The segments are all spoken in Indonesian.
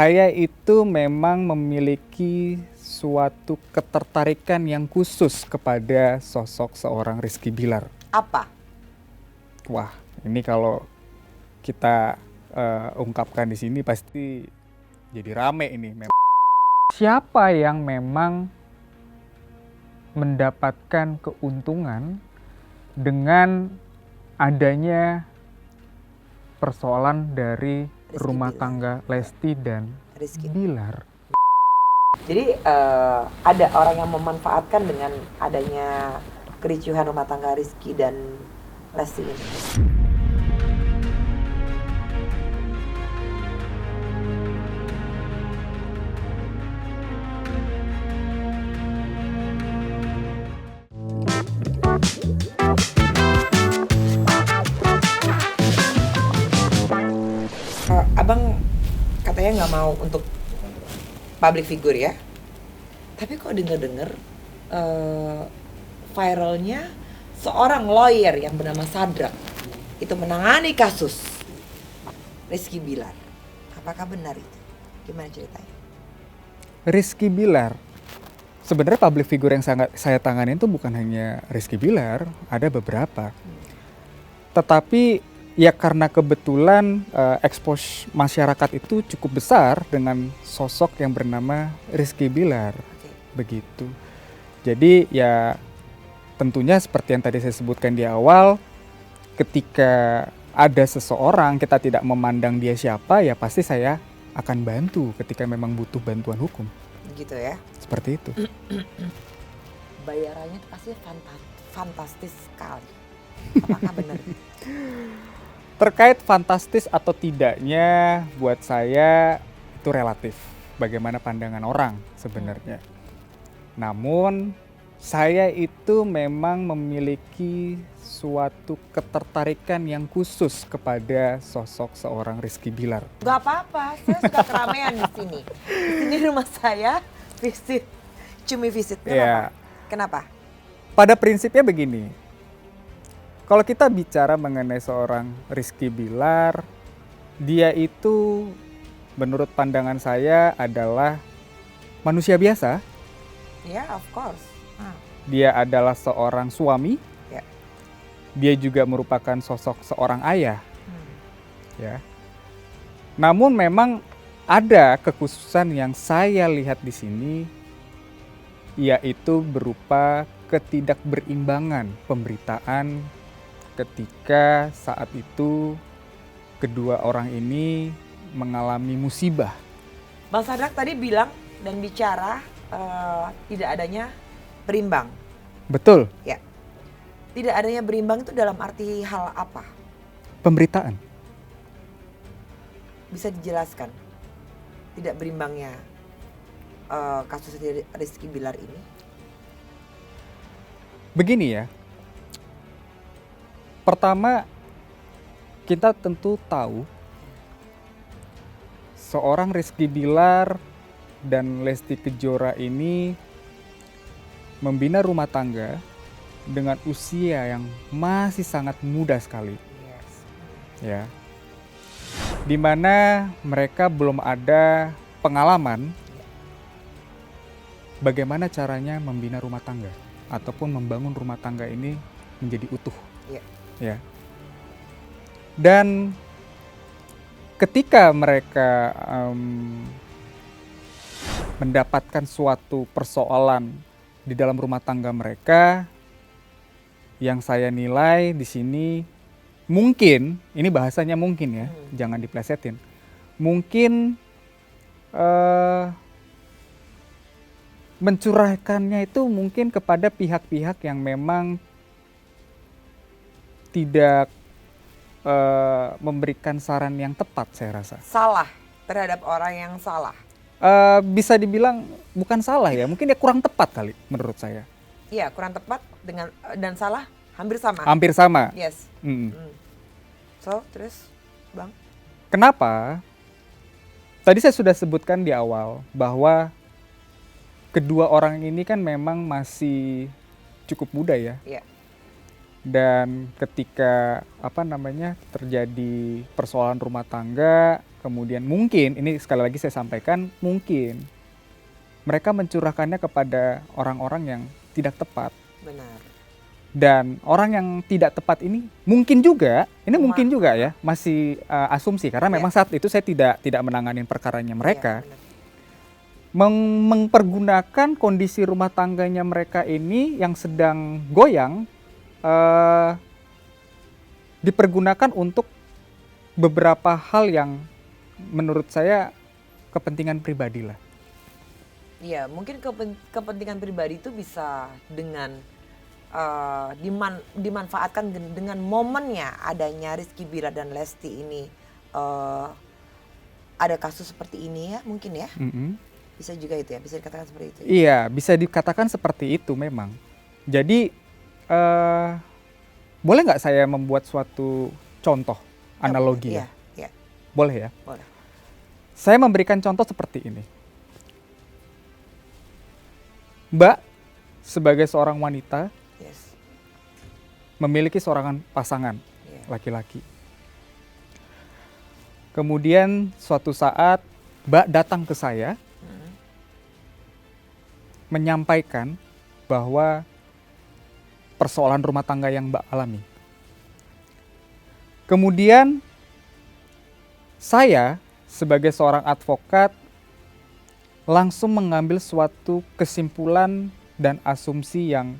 Saya itu memang memiliki suatu ketertarikan yang khusus kepada sosok seorang Rizky Bilar. Apa? Wah, ini kalau kita ungkapkan di sini pasti jadi rame ini. Siapa yang memang mendapatkan keuntungan dengan adanya persoalan dari Rizky rumah Bilar. tangga Lesti dan Rizky. Bilar? Jadi ada orang yang memanfaatkan dengan adanya kericuhan rumah tangga Rizky dan Lesti ini. Abang katanya nggak mau untuk public figure ya, tapi kok dengar-dengar viralnya seorang lawyer yang bernama Sadrak itu menangani kasus Rizky Bilar. Apakah benar itu? Gimana ceritanya? Rizky Bilar, sebenarnya public figure yang saya tangani itu bukan hanya Rizky Bilar, ada beberapa. Tetapi ya karena kebetulan expose masyarakat itu cukup besar dengan sosok yang bernama Rizky Bilar. Begitu. Jadi ya tentunya seperti yang tadi saya sebutkan di awal, ketika ada seseorang kita tidak memandang dia siapa, ya pasti saya akan bantu ketika memang butuh bantuan hukum. Gitu ya. Seperti itu. Bayarannya itu pasti fantastis sekali. Apakah benar? Terkait fantastis atau tidaknya, buat saya itu relatif. Bagaimana pandangan orang sebenarnya. Namun saya itu memang memiliki suatu ketertarikan yang khusus kepada sosok seorang Rizky Bilar. Gak apa-apa, saya suka keramaian di sini. Di sini rumah saya, cumi visit. Ya. Kenapa? Pada prinsipnya begini, kalau kita bicara mengenai seorang Rizky Bilar, dia itu menurut pandangan saya adalah manusia biasa. Ya, of course. Dia adalah seorang suami. Ya. Dia juga merupakan sosok seorang ayah. Ya. Namun memang ada kekhususan yang saya lihat di sini, yaitu berupa ketidakberimbangan pemberitaan ketika saat itu kedua orang ini mengalami musibah. Bang Sadrak tadi bilang dan bicara tidak adanya berimbang. Betul. Ya. Tidak adanya berimbang itu dalam arti hal apa? Pemberitaan. Bisa dijelaskan tidak berimbangnya kasus Rizky Bilar ini? Begini ya. Pertama, kita tentu tahu seorang Rizky Bilar dan Lesti Kejora ini membina rumah tangga dengan usia yang masih sangat muda sekali. Yes. Ya. Di mana mereka belum ada pengalaman bagaimana caranya membina rumah tangga ataupun membangun rumah tangga ini menjadi utuh. Yeah. Ya. Dan ketika mereka mendapatkan suatu persoalan di dalam rumah tangga mereka, yang saya nilai di sini mungkin, ini bahasanya mungkin ya, jangan diplesetin. Mungkin mencurahkannya itu mungkin kepada pihak-pihak yang memang tidak memberikan saran yang tepat, saya rasa. Salah terhadap orang yang salah. Bisa dibilang bukan salah ya, mungkin dia kurang tepat kali menurut saya. Iya, kurang tepat dengan dan salah hampir sama. Hampir sama. Yes. So, terus Bang? Kenapa? Tadi saya sudah sebutkan di awal bahwa kedua orang ini kan memang masih cukup muda ya. Iya. Dan ketika terjadi persoalan rumah tangga, Kemudian mungkin, ini sekali lagi saya sampaikan, mungkin mereka mencurahkannya kepada orang-orang yang tidak tepat. Benar. Dan orang yang tidak tepat ini mungkin juga, ini Cuma- mungkin juga ya, masih asumsi karena Iya. memang saat itu saya tidak menanganin perkaranya mereka. Iya, benar. Mempergunakan kondisi rumah tangganya mereka ini yang sedang goyang, dipergunakan untuk beberapa hal yang menurut saya kepentingan pribadi lah. Iya, mungkin kepentingan pribadi itu bisa dengan dimanfaatkan dengan momennya adanya Rizky Bilar dan Lesti ini, ada kasus seperti ini ya, mungkin ya. Bisa juga itu ya, bisa dikatakan seperti itu. Iya, bisa dikatakan seperti itu memang. Jadi boleh nggak saya membuat suatu contoh analogi ya? Iya, Boleh ya? boleh. Saya memberikan contoh seperti ini. Mbak sebagai seorang wanita Yes. memiliki seorang pasangan Iya. laki-laki. Kemudian suatu saat Mbak datang ke saya menyampaikan bahwa persoalan rumah tangga yang Mbak alami. Kemudian saya sebagai seorang advokat langsung mengambil suatu kesimpulan dan asumsi yang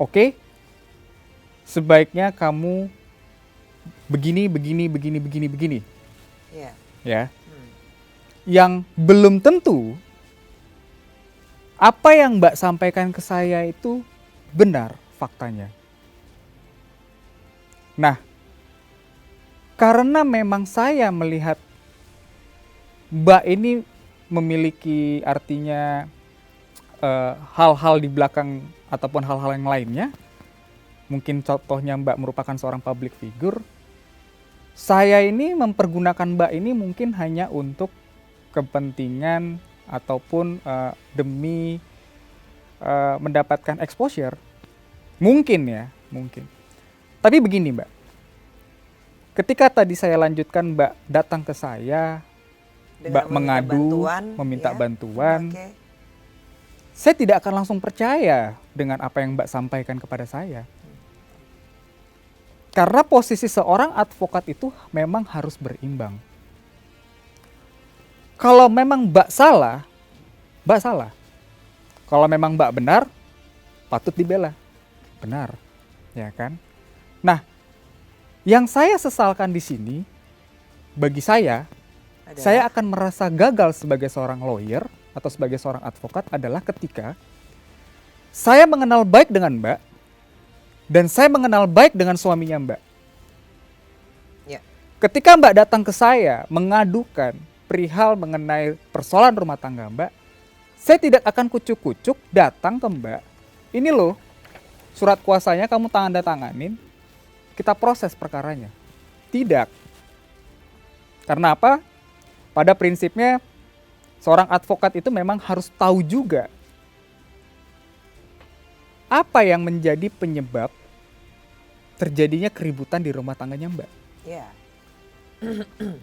oke, sebaiknya kamu begini. Iya. Ya. Yang belum tentu apa yang Mbak sampaikan ke saya itu benar faktanya. Nah, karena memang saya melihat Mbak ini memiliki artinya hal-hal di belakang ataupun hal-hal yang lainnya, mungkin contohnya Mbak merupakan seorang public figure, saya ini mempergunakan Mbak ini mungkin hanya untuk kepentingan ataupun demi mendapatkan exposure. Mungkin ya, mungkin. Tapi begini Mbak, ketika tadi saya lanjutkan Mbak datang ke saya, Mbak mengadu, meminta bantuan, saya tidak akan langsung percaya dengan apa yang Mbak sampaikan kepada saya. Karena posisi seorang advokat itu memang harus berimbang. Kalau memang Mbak salah, Mbak salah. Kalau memang Mbak benar, patut dibela. Benar, ya kan? Nah, yang saya sesalkan di sini, bagi saya akan merasa gagal sebagai seorang lawyer atau sebagai seorang advokat adalah ketika saya mengenal baik dengan Mbak dan saya mengenal baik dengan suaminya Mbak. Ya. Ketika Mbak datang ke saya mengadukan perihal mengenai persoalan rumah tangga Mbak, saya tidak akan kucuk-kucuk datang ke Mbak. Ini loh, surat kuasanya kamu tandatanganin, kita proses perkaranya. Tidak. Karena apa? Pada prinsipnya, seorang advokat itu memang harus tahu juga apa yang menjadi penyebab terjadinya keributan di rumah tangganya Mbak. Iya.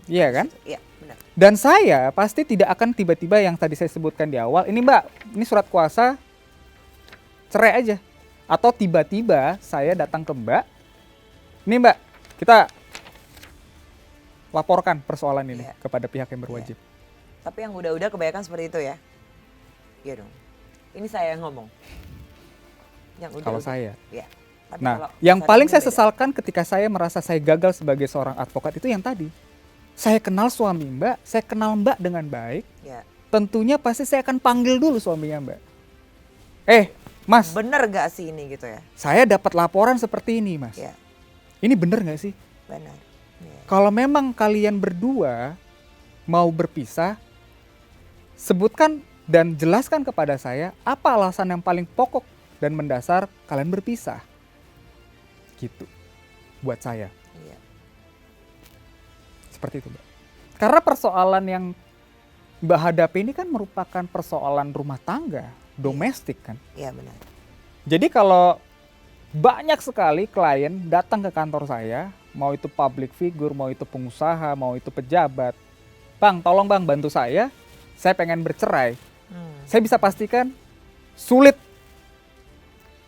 Iya kan? Iya, benar. Dan saya pasti tidak akan tiba-tiba yang tadi saya sebutkan di awal, ini Mbak, ini surat kuasa, cerai aja. Atau tiba-tiba saya datang ke Mbak, ini Mbak, kita laporkan persoalan ini kepada pihak yang berwajib. Tapi yang udah-udah kebanyakan seperti itu ya? Iya dong. Ini saya yang ngomong. Yang udah. Kalau saya. Iya. Tapi Nah, kalau yang paling saya beda. sesalkan ketika saya merasa saya gagal sebagai seorang advokat itu yang tadi. Saya kenal suami Mbak, saya kenal Mbak dengan baik. Ya. Tentunya pasti saya akan panggil dulu suaminya Mbak. Mas, Bener gak sih ini gitu ya? saya dapat laporan seperti ini Mas. Ya, Ini bener gak sih? benar. Ya. Kalau memang kalian berdua mau berpisah, sebutkan dan jelaskan kepada saya apa alasan yang paling pokok dan mendasar kalian berpisah. Gitu. Buat saya. Iya. Seperti itu, Mbak. Karena persoalan yang Mbak hadapi ini kan merupakan persoalan rumah tangga, domestik kan. Iya, benar. Jadi kalau banyak sekali klien datang ke kantor saya, mau itu public figure, mau itu pengusaha, mau itu pejabat, Bang, tolong bang bantu saya pengen bercerai. Hmm. Saya bisa pastikan sulit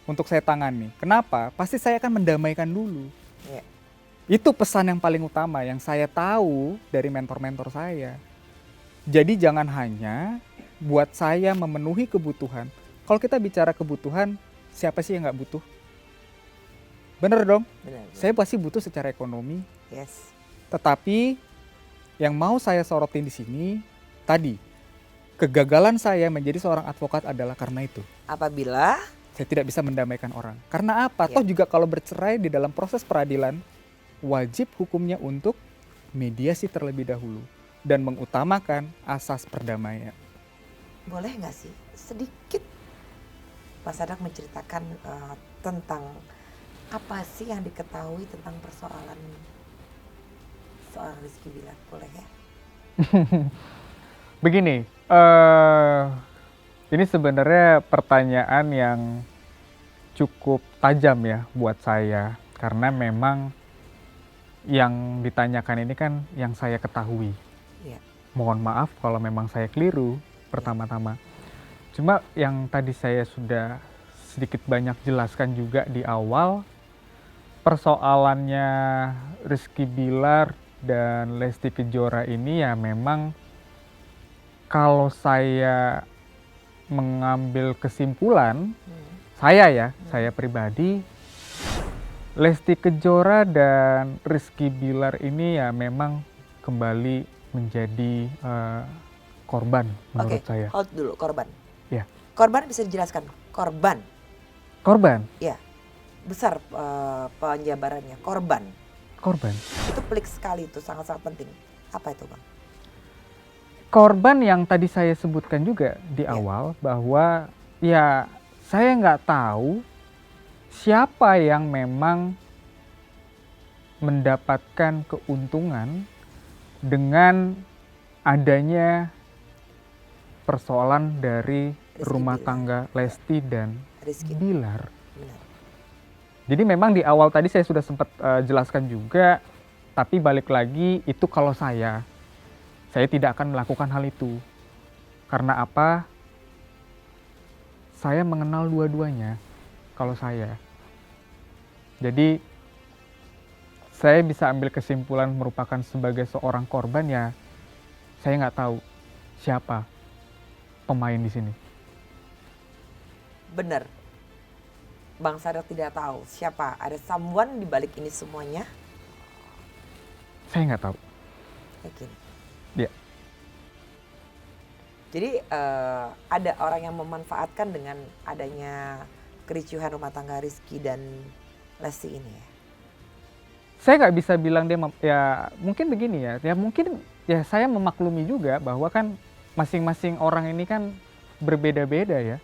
untuk saya tangani. Kenapa? Pasti saya akan mendamaikan dulu. Ya. Itu pesan yang paling utama yang saya tahu dari mentor-mentor saya. Jadi jangan hanya buat saya memenuhi kebutuhan. Kalau kita bicara kebutuhan, siapa sih yang nggak butuh? Bener dong? Benar. Saya pasti butuh secara ekonomi. Yes. Tetapi yang mau saya sorotin di sini tadi, kegagalan saya menjadi seorang advokat adalah karena itu. Apabila Saya tidak bisa mendamaikan orang. Karena apa? Ya. Toh juga kalau bercerai di dalam proses peradilan, wajib hukumnya untuk mediasi terlebih dahulu dan mengutamakan asas perdamaian. boleh nggak sih sedikit Mas Sadak menceritakan tentang apa sih yang diketahui tentang persoalan soal Rizky Bilar, boleh ya? Begini, ini sebenarnya pertanyaan yang cukup tajam ya buat saya. Karena memang yang ditanyakan ini kan yang saya ketahui. Iya. Mohon maaf kalau memang saya keliru pertama-tama. Cuma yang tadi saya sudah sedikit banyak jelaskan juga di awal, persoalannya Rizky Bilar dan Lesti Kejora ini ya memang kalau saya mengambil kesimpulan, saya pribadi, Lesti Kejora dan Rizky Bilar ini ya memang kembali menjadi korban menurut saya. Hold dulu, korban. Ya. Korban bisa dijelaskan, korban. Korban, Ya, besar penjabarannya, korban. korban. Itu pelik sekali, itu sangat-sangat penting. Apa itu Bang? Korban yang tadi saya sebutkan juga di Ya. awal bahwa ya saya nggak tahu siapa yang memang mendapatkan keuntungan dengan adanya persoalan dari Rizky rumah Bilar. tangga Lesti dan Rizky. Bilar. Benar. Jadi memang di awal tadi saya sudah sempat jelaskan juga, tapi balik lagi itu kalau saya tidak akan melakukan hal itu. Karena apa? Saya mengenal dua-duanya kalau saya. Jadi saya bisa ambil kesimpulan merupakan sebagai seorang korban ya, saya nggak tahu siapa pemain di sini. Benar. Bang Sadak tidak tahu siapa, ada someone di balik ini semuanya. Saya nggak tahu. Yakin. Ya. Jadi ada orang yang memanfaatkan dengan adanya kericuhan rumah tangga Rizky dan Lesti ini ya. Saya nggak bisa bilang dia ya mungkin begini ya mungkin ya saya memaklumi juga bahwa kan masing-masing orang ini kan berbeda-beda ya.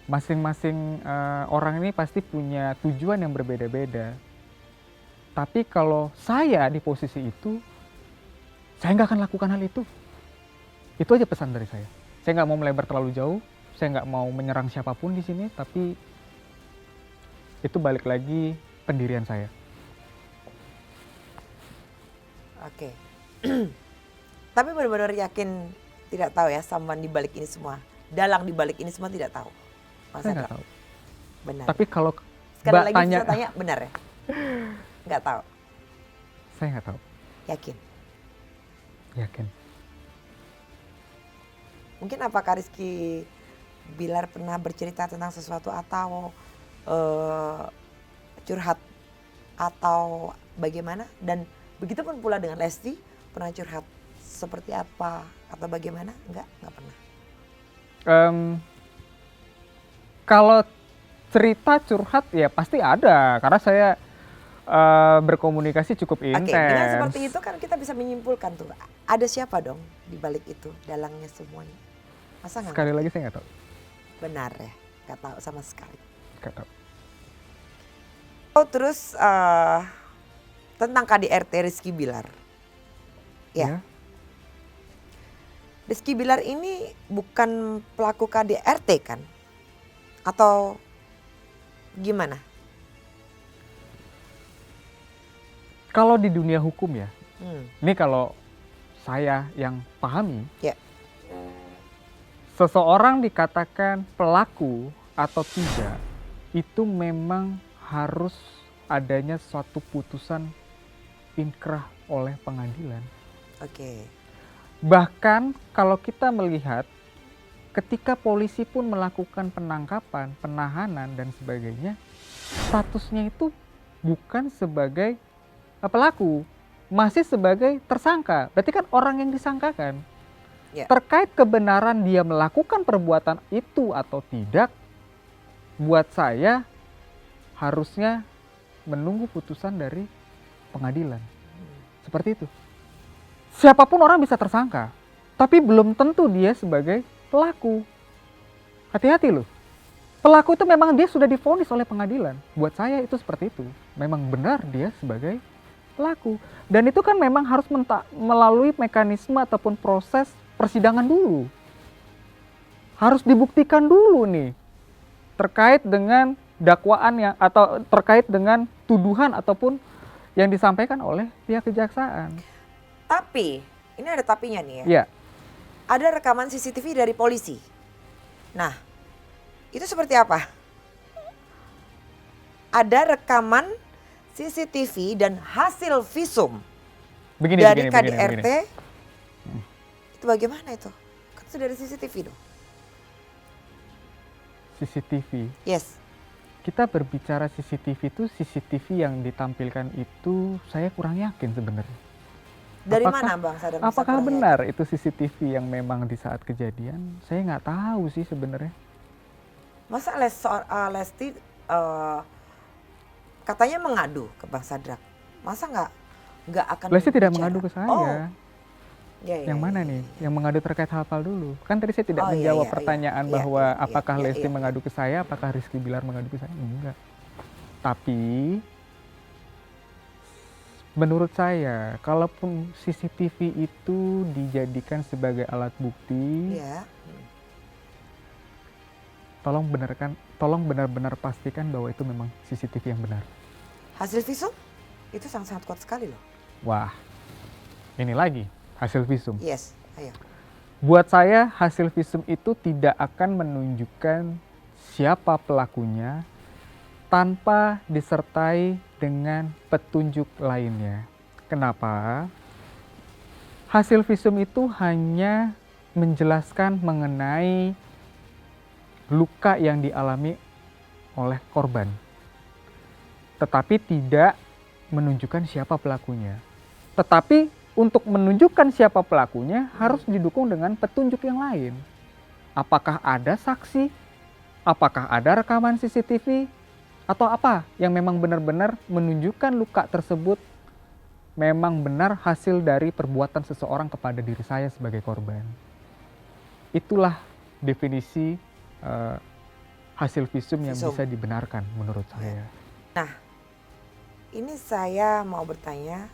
Masing-masing orang ini pasti punya tujuan yang berbeda-beda. Tapi kalau saya di posisi itu, saya nggak akan lakukan hal itu. Itu aja pesan dari saya. Saya nggak mau melebar terlalu jauh. Saya nggak mau menyerang siapapun di sini. Tapi itu balik lagi pendirian saya. Oke. Tapi benar-benar yakin tidak tahu ya someone di balik ini semua. Dalang di balik ini semua tidak tahu. Mas Saya Sadak. nggak tahu. Benar. Tapi kalau Sekali Mbak lagi tanya, saya tanya benar ya? Nggak tahu. saya nggak tahu. Yakin. Yakin. Mungkin apakah Rizky Bilar pernah bercerita tentang sesuatu atau curhat atau bagaimana? Dan begitu pun pula dengan Lesti, pernah curhat seperti apa atau bagaimana? Enggak pernah. Kalau cerita curhat ya pasti ada. Karena saya berkomunikasi cukup intens. Oke, dengan seperti itu kan kita bisa menyimpulkan tuh. Ada siapa dong di balik itu, dalangnya semuanya? Masa nggak? Sekali lagi saya nggak tahu. Benar ya, nggak tahu sama sekali. Nggak tahu. Oh, terus tentang KDRT Rizky Bilar. Ya. Rizky Bilar ini bukan pelaku KDRT kan? Atau gimana? Kalau di dunia hukum ya, ini kalau saya yang pahami, Ya. seseorang dikatakan pelaku atau tidak, itu memang harus adanya suatu putusan inkrah oleh pengadilan. Oke. Bahkan kalau kita melihat ketika polisi pun melakukan penangkapan, penahanan dan sebagainya, statusnya itu bukan sebagai pelaku, masih sebagai tersangka. Berarti kan orang yang disangkakan. Ya. Terkait kebenaran dia melakukan perbuatan itu atau tidak, buat saya harusnya menunggu putusan dari pengadilan. Seperti itu. Siapapun orang bisa tersangka, tapi belum tentu dia sebagai pelaku. Hati-hati loh. Pelaku itu memang dia sudah divonis oleh pengadilan. Buat saya itu seperti itu. Memang benar dia sebagai pelaku. Dan itu kan memang harus melalui mekanisme ataupun proses persidangan dulu. Harus dibuktikan dulu nih. Terkait dengan dakwaan yang atau terkait dengan tuduhan ataupun yang disampaikan oleh pihak kejaksaan. Tapi, ini ada tapinya nih ya. Ya, Ada rekaman CCTV dari polisi. Nah, itu seperti apa? Ada rekaman CCTV dan hasil visum dari KDRT. Itu bagaimana itu? Kan sudah ada CCTV dong. CCTV. Yes. Kita berbicara CCTV itu, CCTV yang ditampilkan itu saya kurang yakin sebenarnya. Dari mana Bang Sadar? bisa Apakah kurang benar itu CCTV yang memang di saat kejadian? Saya nggak tahu sih sebenarnya. Masa Lesti katanya mengadu ke Bang Sadrak? Masa nggak akan Lesti tidak bicara? mengadu ke saya. Oh. Ya, Yang mana nih? Yang mengadu terkait hal-hal dulu. Kan tadi saya tidak Oh, iya, menjawab iya, pertanyaan iya, bahwa iya, apakah iya, Lesti iya. mengadu ke saya, apakah Rizky Bilar mengadu ke saya? Enggak. Tapi menurut saya, kalaupun CCTV itu dijadikan sebagai alat bukti, Iya. tolong benar-benar pastikan bahwa itu memang CCTV yang benar. Hasil visum itu sangat kuat sekali loh. Wah, ini lagi hasil visum. Yes, ayo. Buat saya hasil visum itu tidak akan menunjukkan siapa pelakunya tanpa disertai dengan petunjuk lainnya. Kenapa? Hasil visum itu hanya menjelaskan mengenai luka yang dialami oleh korban, tetapi tidak menunjukkan siapa pelakunya. Tetapi untuk menunjukkan siapa pelakunya harus didukung dengan petunjuk yang lain. Apakah ada saksi? Apakah ada rekaman CCTV? Atau apa yang memang benar-benar menunjukkan luka tersebut memang benar hasil dari perbuatan seseorang kepada diri saya sebagai korban. Itulah definisi hasil visum yang bisa dibenarkan menurut saya. Nah, ini saya mau bertanya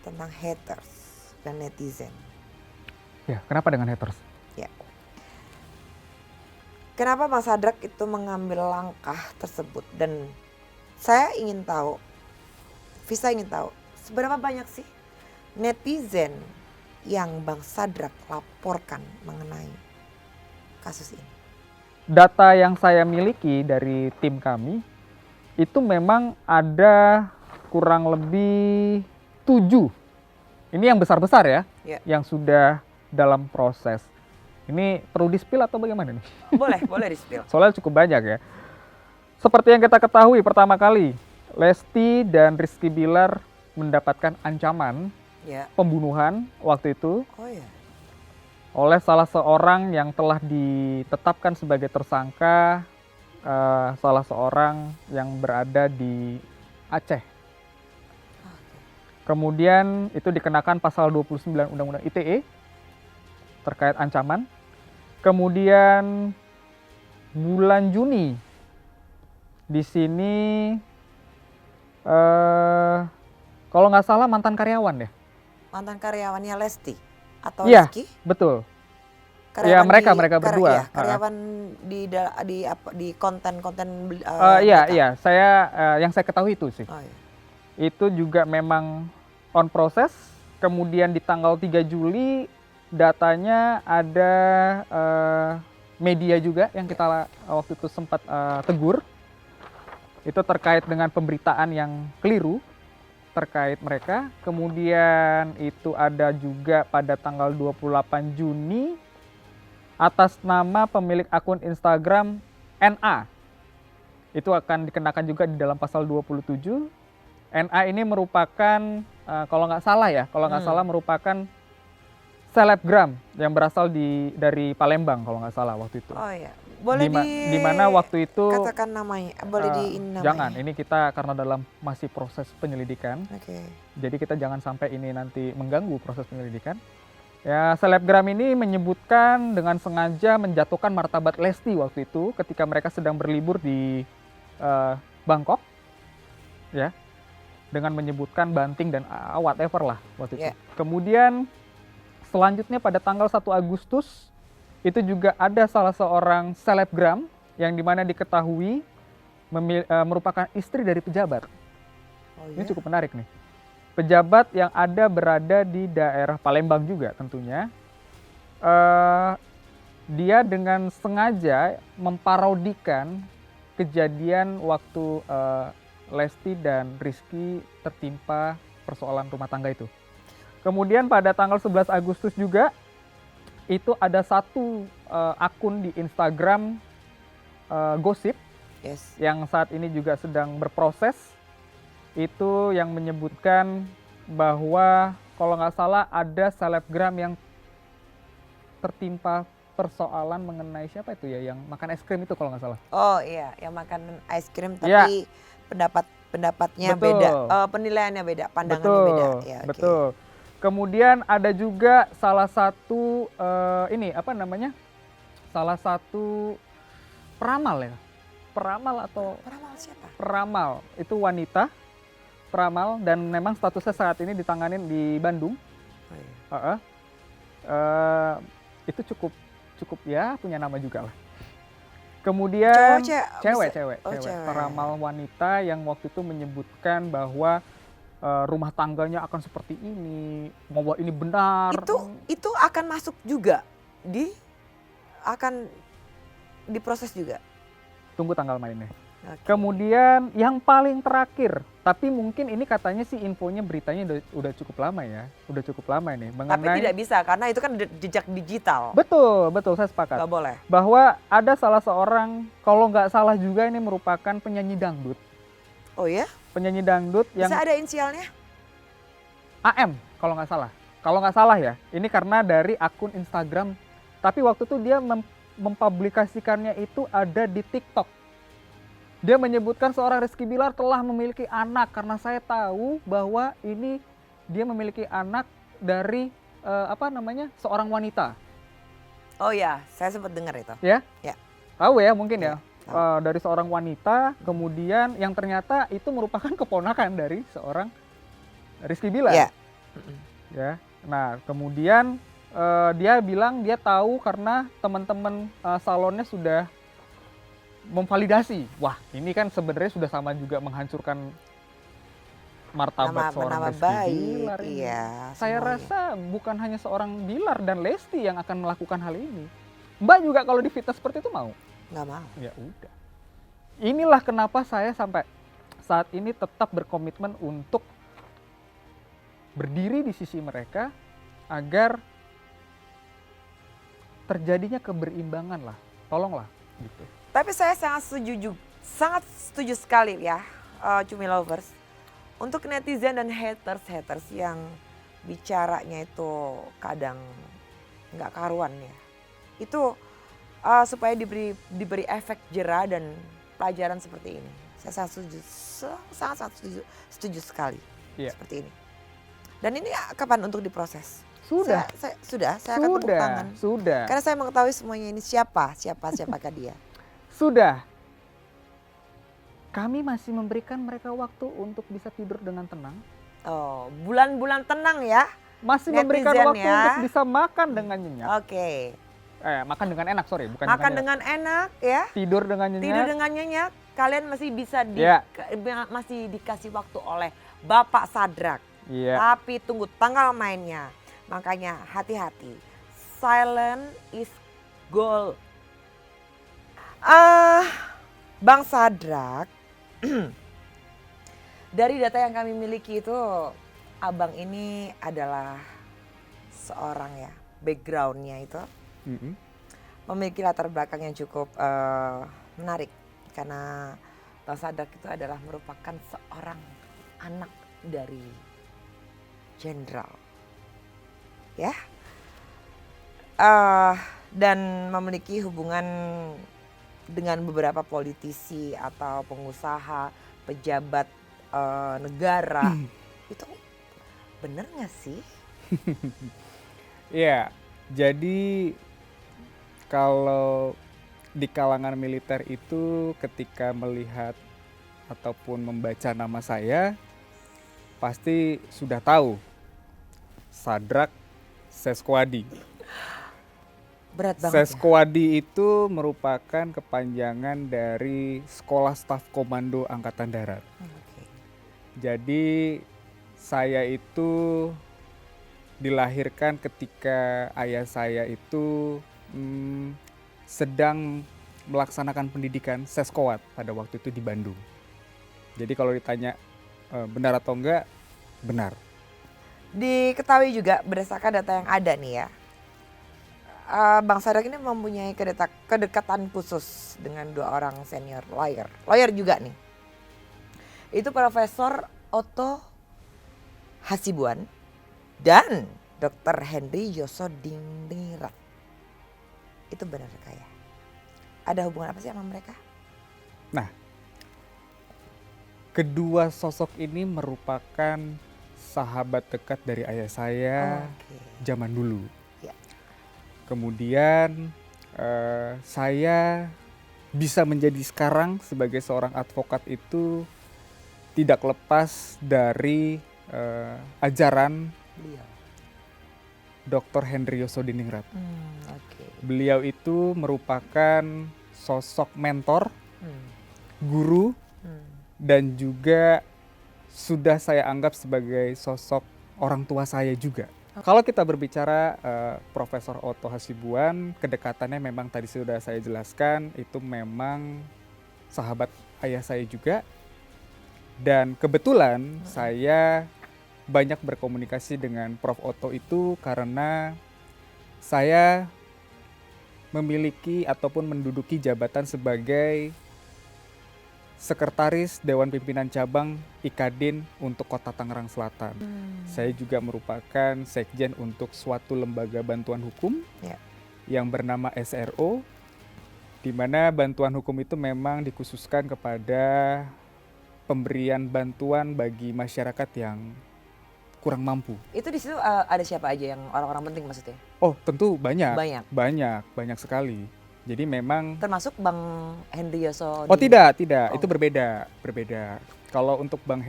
tentang haters dan netizen. Ya, kenapa dengan haters? Ya. Kenapa Mas Sadrak itu mengambil langkah tersebut? Dan saya ingin tahu, Visa ingin tahu, seberapa banyak sih netizen yang Bang Sadrak laporkan mengenai kasus ini? Data yang saya miliki dari tim kami, itu memang ada kurang lebih 7. Ini yang besar-besar ya, yang sudah dalam proses. Ini perlu di-spill atau bagaimana nih? Boleh di-spill. Soalnya cukup banyak ya. Seperti yang kita ketahui, pertama kali Lesti dan Rizky Bilar mendapatkan ancaman pembunuhan waktu itu oleh salah seorang yang telah ditetapkan sebagai tersangka, salah seorang yang berada di Aceh. Kemudian itu dikenakan pasal 29 Undang-Undang ITE terkait ancaman. Kemudian bulan Juni di sini kalau nggak salah mantan karyawan ya. Mantan karyawannya Lesti atau Iya, Rizky? Betul. Karyawan Ya mereka berdua. Karyawan di konten-konten. Iya. Saya yang saya ketahui itu sih. Oh, iya. Itu juga memang on proses Kemudian di tanggal 3 Juli datanya ada media juga yang kita waktu itu sempat tegur. Itu terkait dengan pemberitaan yang keliru terkait mereka. Kemudian itu ada juga pada tanggal 28 Juni atas nama pemilik akun Instagram NA. Itu akan dikenakan juga di dalam pasal 27. NA ini merupakan kalau nggak salah merupakan selebgram yang berasal dari Palembang kalau nggak salah waktu itu. Oh ya, boleh Di mana waktu itu katakan namanya, boleh di ini namanya. jangan, ini kita karena dalam masih proses penyelidikan. Oke. Jadi kita jangan sampai ini nanti mengganggu proses penyelidikan. Ya, selebgram ini menyebutkan dengan sengaja menjatuhkan martabat Lesti waktu itu ketika mereka sedang berlibur di Bangkok, ya, dengan menyebutkan banting dan whatever lah waktu itu. Yeah. Kemudian selanjutnya pada tanggal 1 Agustus itu juga ada salah seorang selebgram yang dimana diketahui merupakan istri dari pejabat. Oh, Ini ya? cukup menarik nih. Pejabat yang ada berada di daerah Palembang juga tentunya. Dia dengan sengaja memparodikan kejadian waktu Lesti dan Rizky tertimpa persoalan rumah tangga itu. Kemudian pada tanggal 11 Agustus juga itu ada satu akun di Instagram gosip Yes. yang saat ini juga sedang berproses. Itu yang menyebutkan bahwa kalau nggak salah ada selebgram yang tertimpa persoalan mengenai siapa itu ya yang makan es krim itu kalau nggak salah. Oh iya, yang makan es krim Iya. tapi pendapatnya Betul. beda, penilaiannya beda, pandangannya Betul, beda. Ya, oke. betul. Kemudian ada juga salah satu salah satu peramal ya, peramal atau Peramal siapa? peramal itu wanita peramal dan memang statusnya saat ini ditanganin di Bandung. Oh, iya. Itu cukup ya punya nama juga lah. Kemudian Cewek, cewek, cewek. peramal wanita yang waktu itu menyebutkan bahwa rumah tangganya akan seperti ini, bahwa ini benar. Itu akan masuk juga akan diproses juga. Tunggu tanggal mainnya. Oke. Kemudian yang paling terakhir, tapi mungkin ini katanya sih infonya beritanya udah cukup lama ya, udah cukup lama ini Tapi mengenai. tidak bisa karena itu kan jejak digital. Betul, saya sepakat. Gak boleh. Bahwa ada salah seorang, kalau nggak salah juga ini merupakan penyanyi dangdut. Oh ya? Penyanyi dangdut yang Bisa ada inisialnya? AM kalau nggak salah. Kalau nggak salah ya, ini karena dari akun Instagram. Tapi waktu itu dia mempublikasikannya itu ada di TikTok. Dia menyebutkan seorang Rizky Bilar telah memiliki anak karena saya tahu bahwa ini dia memiliki anak dari seorang wanita. Oh ya, saya sempat dengar itu. Ya? Ya. Tahu ya mungkin ya. Tahu. Dari seorang wanita, kemudian yang ternyata itu merupakan keponakan dari seorang Rizky Bilar. Ya. Ya. Nah, kemudian dia bilang dia tahu karena teman-teman salonnya sudah memvalidasi. Wah, ini kan sebenarnya sudah sama juga menghancurkan martabat seorang Nama Rizky baik. Bilar ini. Iya. Saya semuanya. rasa bukan hanya seorang Bilar dan Lesti yang akan melakukan hal ini. Mbak juga kalau difitnah seperti itu mau? Nggak mau. Ya udah. Inilah kenapa saya sampai saat ini tetap berkomitmen untuk berdiri di sisi mereka agar terjadinya keberimbangan lah. Tolonglah gitu. Tapi saya sangat setuju sekali ya, Cumi Lovers. Untuk netizen dan haters yang bicaranya itu kadang nggak karuan ya. Itu supaya diberi efek jera dan pelajaran seperti ini. Saya sangat setuju sekali seperti ini. Dan ini kapan untuk diproses? Sudah. Saya akan tepuk tangan. Sudah. Karena saya mengetahui semuanya ini siapakah dia. Sudah. Kami masih memberikan mereka waktu untuk bisa tidur dengan tenang. Oh, bulan-bulan tenang ya. Masih memberikan Netizen waktu ya. untuk bisa makan dengan nyenyak. Oke. Makan dengan enak, sorry, bukan Makan dengan dengan enak ya. tidur dengan nyenyak. Tidur dengan nyenyak. Kalian masih bisa Ya. masih dikasih waktu oleh Bapak Sadrak Iya. Tapi tunggu tanggal mainnya. Makanya hati-hati. Silent is gold. Bang Sadrak, dari data yang kami miliki itu, abang ini adalah seorang ya, backgroundnya itu Mm-mm. memiliki latar belakang yang cukup menarik. Karena Bang Sadrak itu adalah merupakan seorang anak dari jenderal. Ya. Dan memiliki hubungan dengan beberapa politisi atau pengusaha, pejabat negara. Itu bener gak sih? Iya, jadi kalau di kalangan militer itu ketika melihat ataupun membaca nama saya pasti sudah tahu Sadrak Sesquadi. Berat banget ya. Sesquadi itu merupakan kepanjangan dari Sekolah Staf Komando Angkatan Darat. Oke. Jadi saya itu dilahirkan ketika ayah saya itu sedang melaksanakan pendidikan Seskowat pada waktu itu di Bandung. Jadi kalau ditanya benar atau enggak, benar. Diketahui juga berdasarkan data yang ada nih ya. Bang Sadrak ini mempunyai kedekatan khusus dengan dua orang senior lawyer. Lawyer juga nih. Itu Profesor Otto Hasibuan dan Dr. Henry Yosodiningrat. Itu benar kaya. Ada hubungan apa sih sama mereka? Nah, kedua sosok ini merupakan sahabat dekat dari ayah saya Oke. zaman dulu. Ya. Kemudian saya bisa menjadi sekarang sebagai seorang advokat itu tidak lepas dari ajaran Beliau. Dr. Henry Yosodiningrat. Oke. Beliau itu merupakan sosok mentor, Hmm. guru, dan juga sudah saya anggap sebagai sosok orang tua saya juga. Kalau kita berbicara Profesor Otto Hasibuan, kedekatannya memang tadi sudah saya jelaskan, itu memang sahabat ayah saya juga. Dan kebetulan saya banyak berkomunikasi dengan Prof. Otto itu karena saya memiliki ataupun menduduki jabatan sebagai Sekretaris Dewan Pimpinan Cabang Ikadin untuk Kota Tangerang Selatan. Saya juga merupakan sekjen untuk suatu lembaga bantuan hukum Ya. yang bernama SRO, di mana bantuan hukum itu memang dikhususkan kepada pemberian bantuan bagi masyarakat yang kurang mampu. Itu di situ ada siapa aja yang orang-orang penting maksudnya? Oh, tentu banyak, Banyak. banyak sekali. Jadi memang Termasuk Bang Henry Yosodiningrat. oh tidak, Oh. itu berbeda. Kalau untuk Pak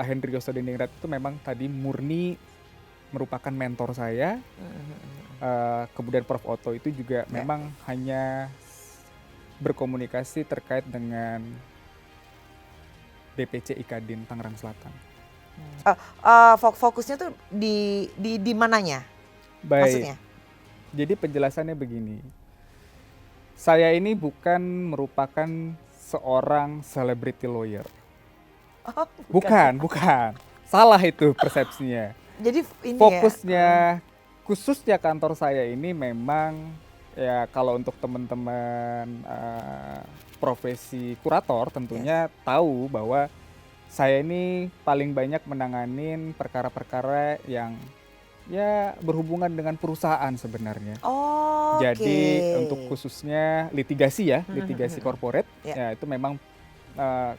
Henry Yosodiningrat itu memang tadi murni merupakan mentor saya. Kemudian Prof. Otto itu juga memang hanya berkomunikasi terkait dengan DPC Ikadin Tangerang Selatan. Fokusnya tuh di mananya? Baik. Maksudnya? Jadi penjelasannya begini. Saya ini bukan merupakan seorang celebrity lawyer. Oh, Bukan. Salah itu persepsinya. Jadi ini Fokusnya khususnya kantor saya ini memang ya kalau untuk teman-teman profesi kurator tentunya tahu bahwa saya ini paling banyak menanganin perkara-perkara yang ya berhubungan dengan perusahaan sebenarnya. Oh, Jadi untuk khususnya litigasi corporate, ya itu memang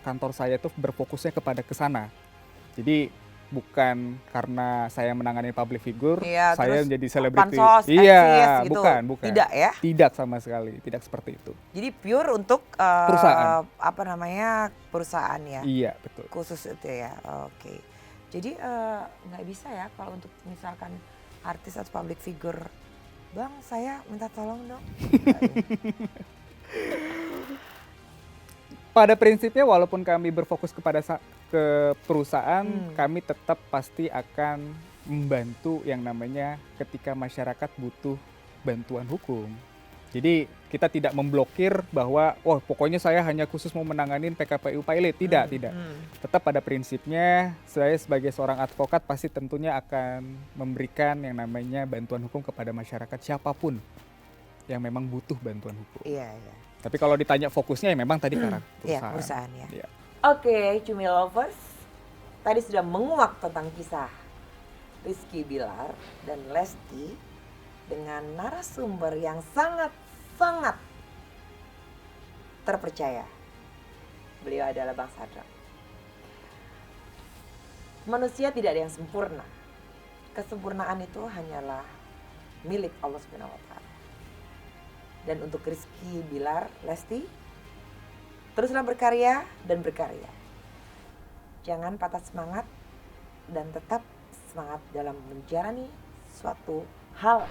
kantor saya tuh berfokusnya kepada ke sana. Jadi bukan karena saya menangani public figure, saya menjadi selebriti. Iya, gitu. bukan. Tidak ya? Tidak sama sekali, tidak seperti itu. Jadi pure untuk perusahaan. Perusahaan ya? Iya, betul. Khusus itu ya, oke. Jadi nggak bisa ya kalau untuk misalkan artis atau public figure, Bang saya minta tolong dong. Pada prinsipnya walaupun kami berfokus ke perusahaan, Hmm. kami tetap pasti akan membantu yang namanya ketika masyarakat butuh bantuan hukum. Jadi kita tidak memblokir bahwa, "Wah, pokoknya saya hanya khusus mau menanganin PKPU pilot." Tidak, Hmm. tidak. Hmm. Tetap pada prinsipnya saya sebagai seorang advokat pasti tentunya akan memberikan yang namanya bantuan hukum kepada masyarakat siapapun yang memang butuh bantuan hukum. Iya, iya. Tapi kalau ditanya fokusnya ya memang tadi karena Iya, perusahaan. perusahaan ya. Iya. Oke, Cumi Lovers, tadi sudah menguak tentang kisah Rizky Bilar dan Lesti dengan narasumber yang sangat terpercaya. Beliau adalah Bang Sadrak. Manusia tidak ada yang sempurna. Kesempurnaan itu hanyalah milik Allah Subhanahu wa Ta'ala. Dan untuk Rizky Bilar, Lesti, teruslah berkarya dan berkarya. Jangan patah semangat dan tetap semangat dalam menjalani suatu hal.